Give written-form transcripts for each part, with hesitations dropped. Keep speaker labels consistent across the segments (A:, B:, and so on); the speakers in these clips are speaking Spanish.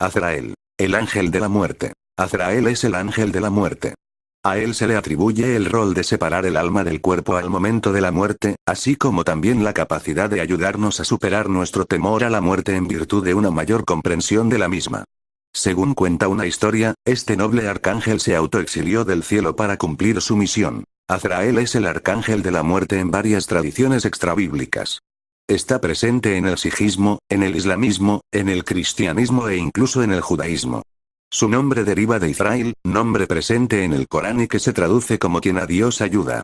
A: Azrael. El ángel de la muerte. Azrael es el ángel de la muerte. A él se le atribuye el rol de separar el alma del cuerpo al momento de la muerte, así como también la capacidad de ayudarnos a superar nuestro temor a la muerte en virtud de una mayor comprensión de la misma. Según cuenta una historia, este noble arcángel se autoexilió del cielo para cumplir su misión. Azrael es el arcángel de la muerte en varias tradiciones extrabíblicas. Está presente en el sijismo, en el islamismo, en el cristianismo e incluso en el judaísmo. Su nombre deriva de Israel, nombre presente en el Corán y que se traduce como quien a Dios ayuda.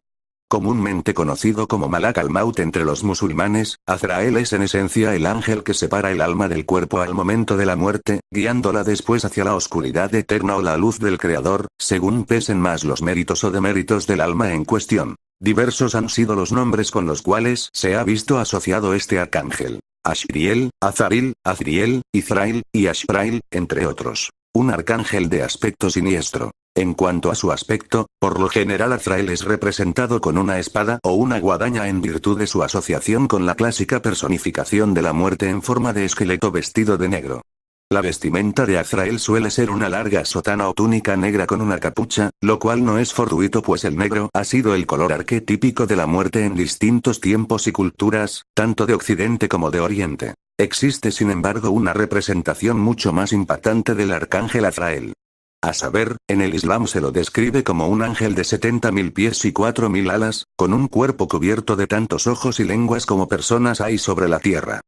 A: Comúnmente conocido como Malak al-Maut entre los musulmanes, Azrael es en esencia el ángel que separa el alma del cuerpo al momento de la muerte, guiándola después hacia la oscuridad eterna o la luz del Creador, según pesen más los méritos o deméritos del alma en cuestión. Diversos han sido los nombres con los cuales se ha visto asociado este arcángel. Ashriel, Azaril, Azriel, Izrael, y Ashrael, entre otros. Un arcángel de aspecto siniestro. En cuanto a su aspecto, por lo general Azrael es representado con una espada o una guadaña en virtud de su asociación con la clásica personificación de la muerte en forma de esqueleto vestido de negro. La vestimenta de Azrael suele ser una larga sotana o túnica negra con una capucha, lo cual no es fortuito pues el negro ha sido el color arquetípico de la muerte en distintos tiempos y culturas, tanto de Occidente como de Oriente. Existe sin embargo una representación mucho más impactante del arcángel Azrael. A saber, en el Islam se lo describe como un ángel de 70.000 pies y 4.000 alas, con un cuerpo cubierto de tantos ojos y lenguas como personas hay sobre la tierra.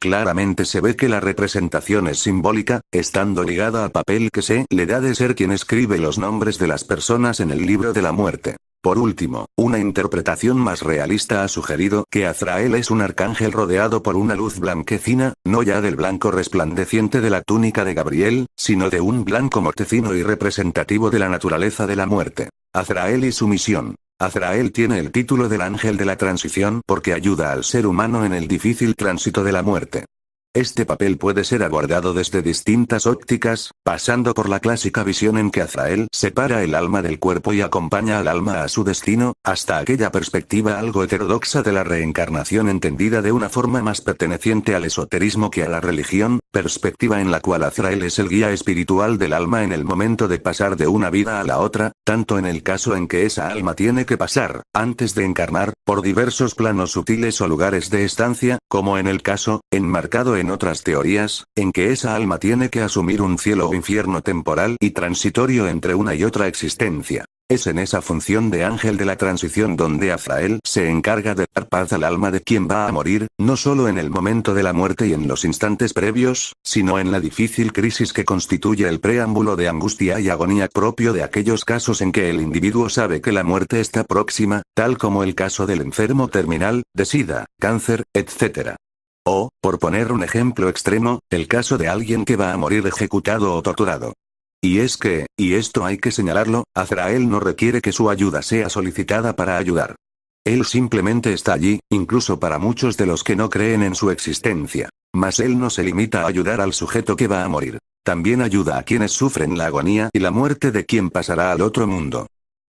A: Claramente se ve que la representación es simbólica, estando ligada al papel que se le da de ser quien escribe los nombres de las personas en el libro de la muerte. Por último, una interpretación más realista ha sugerido que Azrael es un arcángel rodeado por una luz blanquecina, no ya del blanco resplandeciente de la túnica de Gabriel, sino de un blanco mortecino y representativo de la naturaleza de la muerte. Azrael y su misión. Azrael tiene el título del ángel de la transición porque ayuda al ser humano en el difícil tránsito de la muerte. Este papel puede ser abordado desde distintas ópticas, pasando por la clásica visión en que Azrael separa el alma del cuerpo y acompaña al alma a su destino, hasta aquella perspectiva algo heterodoxa de la reencarnación entendida de una forma más perteneciente al esoterismo que a la religión, perspectiva en la cual Azrael es el guía espiritual del alma en el momento de pasar de una vida a la otra, tanto en el caso en que esa alma tiene que pasar, antes de encarnar, por diversos planos sutiles o lugares de estancia, como en el caso, enmarcado en otras teorías, en que esa alma tiene que asumir un cielo o infierno temporal y transitorio entre una y otra existencia. Es en esa función de ángel de la transición donde Azrael se encarga de dar paz al alma de quien va a morir, no solo en el momento de la muerte y en los instantes previos, sino en la difícil crisis que constituye el preámbulo de angustia y agonía propio de aquellos casos en que el individuo sabe que la muerte está próxima, tal como el caso del enfermo terminal, de SIDA, cáncer, etc. O, por poner un ejemplo extremo, el caso de alguien que va a morir ejecutado o torturado. Y es que, y esto hay que señalarlo, Azrael no requiere que su ayuda sea solicitada para ayudar. Él simplemente está allí, incluso para muchos de los que no creen en su existencia. Mas él no se limita a ayudar al sujeto que va a morir. También ayuda a quienes sufren la agonía y la muerte de quien pasará al otro mundo.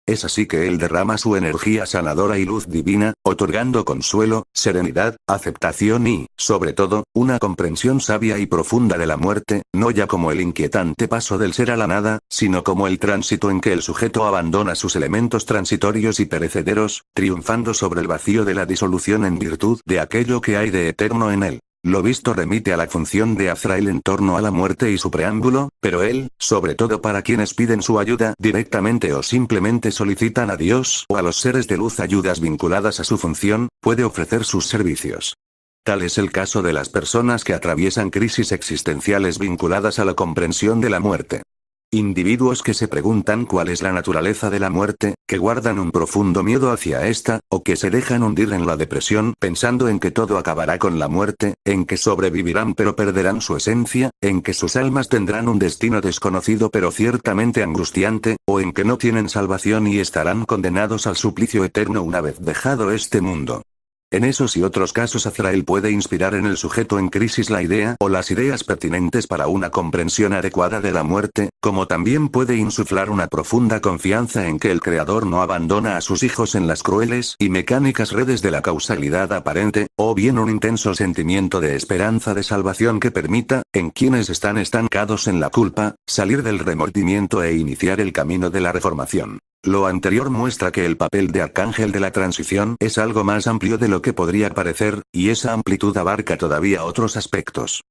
A: Es así que él derrama su energía sanadora y luz divina, otorgando consuelo, serenidad, aceptación y, sobre todo, una comprensión sabia y profunda de la muerte, no ya como el inquietante paso del ser a la nada, sino como el tránsito en que el sujeto abandona sus elementos transitorios y perecederos, triunfando sobre el vacío de la disolución en virtud de aquello que hay de eterno en él. Lo visto remite a la función de Azrael en torno a la muerte y su preámbulo, pero él, sobre todo para quienes piden su ayuda directamente o simplemente solicitan a Dios o a los seres de luz ayudas vinculadas a su función, puede ofrecer sus servicios. Tal es el caso de las personas que atraviesan crisis existenciales vinculadas a la comprensión de la muerte. Individuos que se preguntan cuál es la naturaleza de la muerte, que guardan un profundo miedo hacia esta, o que se dejan hundir en la depresión pensando en que todo acabará con la muerte, en que sobrevivirán pero perderán su esencia, en que sus almas tendrán un destino desconocido pero ciertamente angustiante, o en que no tienen salvación y estarán condenados al suplicio eterno una vez dejado este mundo. En esos y otros casos Azrael puede inspirar en el sujeto en crisis la idea o las ideas pertinentes para una comprensión adecuada de la muerte, como también puede insuflar una profunda confianza en que el Creador no abandona a sus hijos en las crueles y mecánicas redes de la causalidad aparente, o bien un intenso sentimiento de esperanza de salvación que permita, en quienes están estancados en la culpa, salir del remordimiento e iniciar el camino de la reformación. Lo anterior muestra que el papel de arcángel de la transición es algo más amplio de lo que podría parecer, y esa amplitud abarca todavía otros aspectos.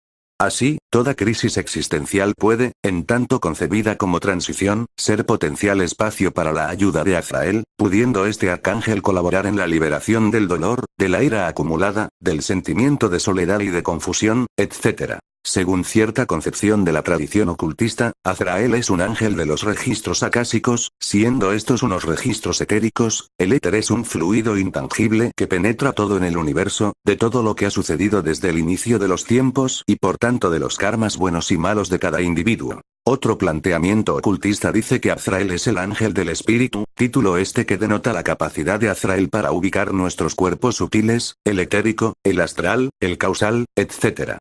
A: Así, toda crisis existencial puede, en tanto concebida como transición, ser potencial espacio para la ayuda de Azrael, pudiendo este arcángel colaborar en la liberación del dolor, de la ira acumulada, del sentimiento de soledad y de confusión, etc. Según cierta concepción de la tradición ocultista, Azrael es un ángel de los registros acásicos, siendo estos unos registros etéricos. El éter es un fluido intangible que penetra todo en el universo, de todo lo que ha sucedido desde el inicio de los tiempos y por tanto de los karmas buenos y malos de cada individuo. Otro planteamiento ocultista dice que Azrael es el ángel del espíritu, título este que denota la capacidad de Azrael para ubicar nuestros cuerpos sutiles, el etérico, el astral, el causal, etc.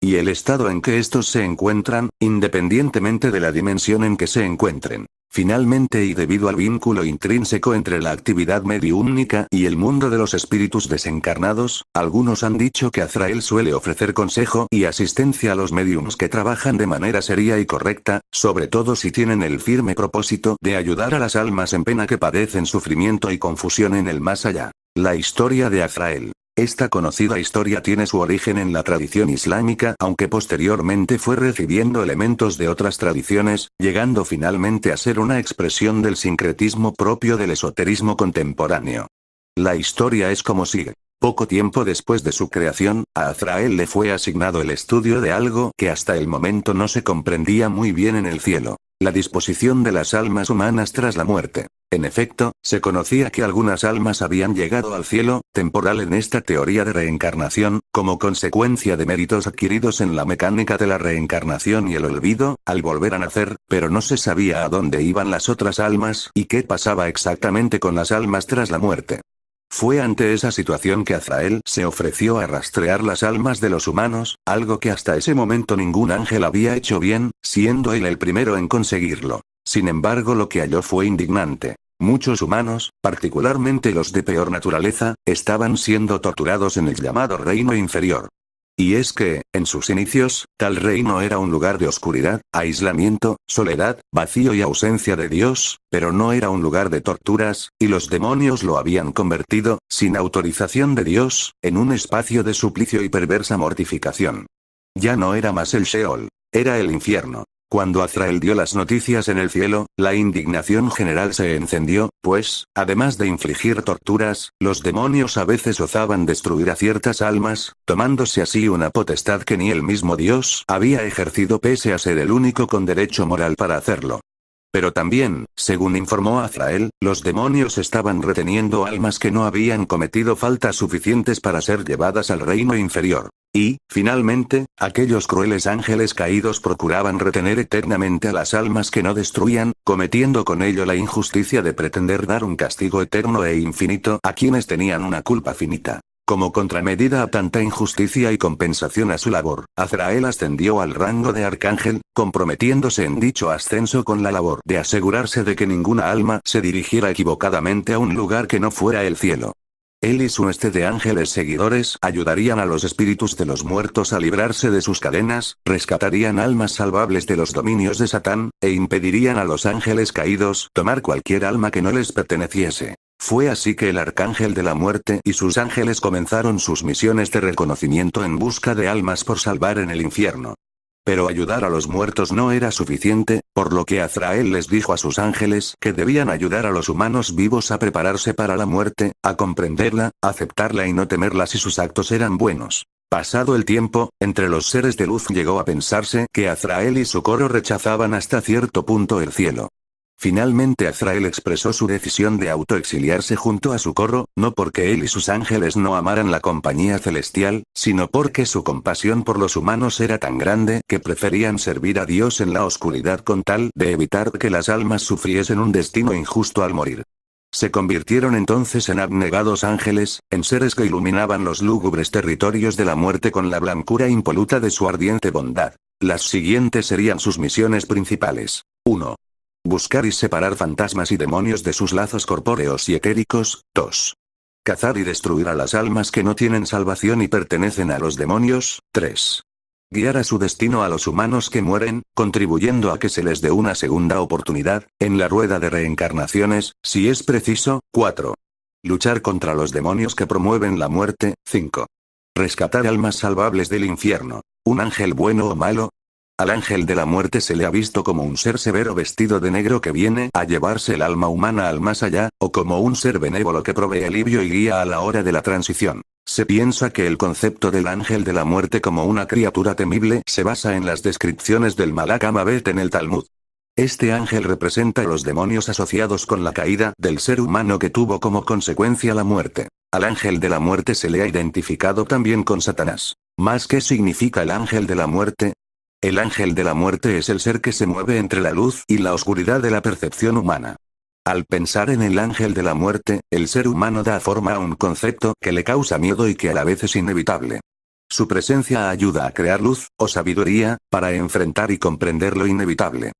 A: Y el estado en que estos se encuentran, independientemente de la dimensión en que se encuentren. Finalmente, y debido al vínculo intrínseco entre la actividad mediúmnica y el mundo de los espíritus desencarnados, algunos han dicho que Azrael suele ofrecer consejo y asistencia a los mediums que trabajan de manera seria y correcta, sobre todo si tienen el firme propósito de ayudar a las almas en pena que padecen sufrimiento y confusión en el más allá. La historia de Azrael. Esta conocida historia tiene su origen en la tradición islámica, aunque posteriormente fue recibiendo elementos de otras tradiciones, llegando finalmente a ser una expresión del sincretismo propio del esoterismo contemporáneo. La historia es como sigue. Poco tiempo después de su creación, a Azrael le fue asignado el estudio de algo que hasta el momento no se comprendía muy bien en el cielo: la disposición de las almas humanas tras la muerte. En efecto, se conocía que algunas almas habían llegado al cielo, temporal en esta teoría de reencarnación, como consecuencia de méritos adquiridos en la mecánica de la reencarnación y el olvido, al volver a nacer, pero no se sabía a dónde iban las otras almas y qué pasaba exactamente con las almas tras la muerte. Fue ante esa situación que Azrael se ofreció a rastrear las almas de los humanos, algo que hasta ese momento ningún ángel había hecho bien, siendo él el primero en conseguirlo. Sin embargo, lo que halló fue indignante. Muchos humanos, particularmente los de peor naturaleza, estaban siendo torturados en el llamado reino inferior. Y es que, en sus inicios, tal reino era un lugar de oscuridad, aislamiento, soledad, vacío y ausencia de Dios, pero no era un lugar de torturas, y los demonios lo habían convertido, sin autorización de Dios, en un espacio de suplicio y perversa mortificación. Ya no era más el Sheol, era el infierno. Cuando Azrael dio las noticias en el cielo, la indignación general se encendió, pues, además de infligir torturas, los demonios a veces osaban destruir a ciertas almas, tomándose así una potestad que ni el mismo Dios había ejercido pese a ser el único con derecho moral para hacerlo. Pero también, según informó Azrael, los demonios estaban reteniendo almas que no habían cometido faltas suficientes para ser llevadas al reino inferior. Y, finalmente, aquellos crueles ángeles caídos procuraban retener eternamente a las almas que no destruían, cometiendo con ello la injusticia de pretender dar un castigo eterno e infinito a quienes tenían una culpa finita. Como contramedida a tanta injusticia y compensación a su labor, Azrael ascendió al rango de arcángel, comprometiéndose en dicho ascenso con la labor de asegurarse de que ninguna alma se dirigiera equivocadamente a un lugar que no fuera el cielo. Él y su hueste de ángeles seguidores ayudarían a los espíritus de los muertos a librarse de sus cadenas, rescatarían almas salvables de los dominios de Satán, e impedirían a los ángeles caídos tomar cualquier alma que no les perteneciese. Fue así que el arcángel de la muerte y sus ángeles comenzaron sus misiones de reconocimiento en busca de almas por salvar en el infierno. Pero ayudar a los muertos no era suficiente, por lo que Azrael les dijo a sus ángeles que debían ayudar a los humanos vivos a prepararse para la muerte, a comprenderla, aceptarla y no temerla si sus actos eran buenos. Pasado el tiempo, entre los seres de luz llegó a pensarse que Azrael y su coro rechazaban hasta cierto punto el cielo. Finalmente Azrael expresó su decisión de autoexiliarse junto a su coro, no porque él y sus ángeles no amaran la compañía celestial, sino porque su compasión por los humanos era tan grande que preferían servir a Dios en la oscuridad con tal de evitar que las almas sufriesen un destino injusto al morir. Se convirtieron entonces en abnegados ángeles, en seres que iluminaban los lúgubres territorios de la muerte con la blancura impoluta de su ardiente bondad. Las siguientes serían sus misiones principales. 1. Buscar y separar fantasmas y demonios de sus lazos corpóreos y etéricos. 2. Cazar y destruir a las almas que no tienen salvación y pertenecen a los demonios. 3. Guiar a su destino a los humanos que mueren, contribuyendo a que se les dé una segunda oportunidad, en la rueda de reencarnaciones, si es preciso. 4. Luchar contra los demonios que promueven la muerte. 5. Rescatar almas salvables del infierno. ¿Un ángel bueno o malo? Al ángel de la muerte se le ha visto como un ser severo vestido de negro que viene a llevarse el alma humana al más allá, o como un ser benévolo que provee alivio y guía a la hora de la transición. Se piensa que el concepto del ángel de la muerte como una criatura temible se basa en las descripciones del Malak Amabet en el Talmud. Este ángel representa a los demonios asociados con la caída del ser humano que tuvo como consecuencia la muerte. Al ángel de la muerte se le ha identificado también con Satanás. ¿Más qué significa el ángel de la muerte? El ángel de la muerte es el ser que se mueve entre la luz y la oscuridad de la percepción humana. Al pensar en el ángel de la muerte, el ser humano da forma a un concepto que le causa miedo y que a la vez es inevitable. Su presencia ayuda a crear luz, o sabiduría, para enfrentar y comprender lo inevitable.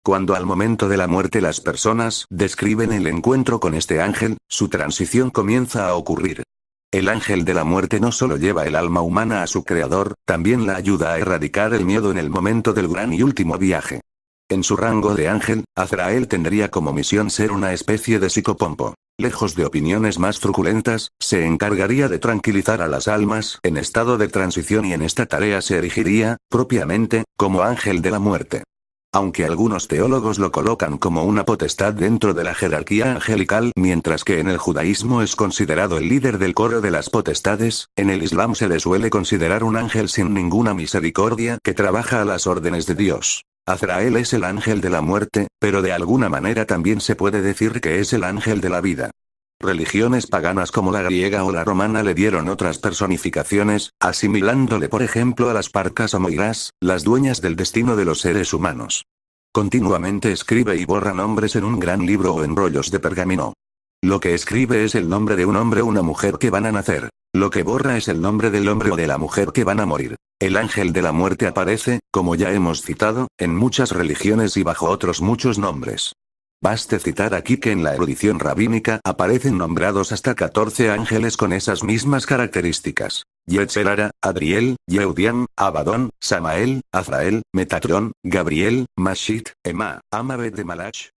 A: Cuando al momento de la muerte las personas describen el encuentro con este ángel, su transición comienza a ocurrir. El ángel de la muerte no solo lleva el alma humana a su creador, también la ayuda a erradicar el miedo en el momento del gran y último viaje. En su rango de ángel, Azrael tendría como misión ser una especie de psicopompo. Lejos de opiniones más truculentas, se encargaría de tranquilizar a las almas en estado de transición y en esta tarea se erigiría, propiamente, como ángel de la muerte. Aunque algunos teólogos lo colocan como una potestad dentro de la jerarquía angelical, mientras que en el judaísmo es considerado el líder del coro de las potestades, en el islam se le suele considerar un ángel sin ninguna misericordia que trabaja a las órdenes de Dios. Azrael es el ángel de la muerte, pero de alguna manera también se puede decir que es el ángel de la vida. Religiones paganas como la griega o la romana le dieron otras personificaciones, asimilándole por ejemplo a las parcas o moiras, las dueñas del destino de los seres humanos. Continuamente escribe y borra nombres en un gran libro o en rollos de pergamino. Lo que escribe es el nombre de un hombre o una mujer que van a nacer. Lo que borra es el nombre del hombre o de la mujer que van a morir. El ángel de la muerte aparece, como ya hemos citado, en muchas religiones y bajo otros muchos nombres. Baste citar aquí que en la erudición rabínica aparecen nombrados hasta 14 ángeles con esas mismas características. Yetzerara, Adriel, Yehudian, Abadón, Samael, Azrael, Metatrón, Gabriel, Mashit, Ema, Amabet de Malach,